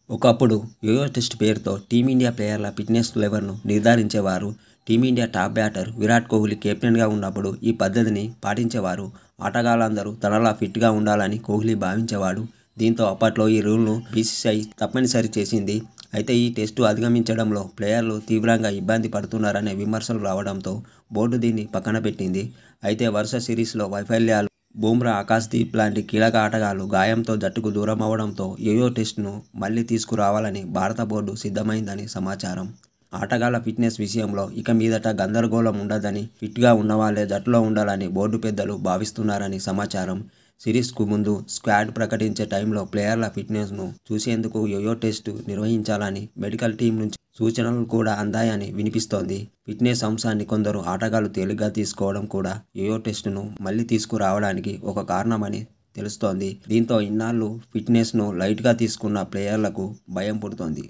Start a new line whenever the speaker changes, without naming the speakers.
ఒకప్పుడు yo yo test పేరుతో team India ప్లేయర్ల ఫిట్నెస్ లెవెల్ను నిర్ధారించేవారు. Team India top batter Virat Kohli కెప్టెన్గా ఉన్నప్పుడు ఈ పద్ధతిని పాటించేవారు. ఆటగాళ్లందరూ తనలా ఫిట్గా ఉండాలని కోహ్లీ భావించేవాడు. దీంతో అప్పట్లో ఈ రూల్ను బీసీసీఐ తప్పనిసరి చేసింది. అయితే ఈ టెస్టు అధిగమించడంలో ప్లేయర్లు తీవ్రంగా ఇబ్బంది పడుతున్నారనే విమర్శలు రావడంతో బోర్డు దీన్ని పక్కన పెట్టింది. అయితే వరుస సిరీస్లో వైఫల్యాలు, బుమ్రా, ఆకాశ్దీప్ లాంటి కీలక ఆటగాళ్లు గాయంతో జట్టుకు దూరమవడంతో యోయో టెస్ట్ను మళ్లీ తీసుకురావాలని భారత బోర్డు సిద్ధమైందని సమాచారం. ఆటగాళ్ల ఫిట్నెస్ విషయంలో ఇక మీదట గందరగోళం ఉండదని, ఫిట్గా ఉన్నవాళ్లే జట్టులో ఉండాలని బోర్డు పెద్దలు భావిస్తున్నారని సమాచారం. సిరీస్కు ముందు స్క్వాడ్ ప్రకటించే టైంలో ప్లేయర్ల ఫిట్నెస్ను చూసేందుకు యోయో టెస్టు నిర్వహించాలని మెడికల్ టీం నుంచి సూచనలు కూడా అందాయని వినిపిస్తోంది. ఫిట్నెస్ అంశాన్ని కొందరు ఆటగాళ్లు తేలిగ్గా తీసుకోవడం కూడా యోయో టెస్టును మళ్లీ తీసుకురావడానికి ఒక కారణమని తెలుస్తోంది. దీంతో ఇన్నాళ్లు ఫిట్నెస్ను లైట్గా తీసుకున్న ప్లేయర్లకు భయం పుడుతోంది.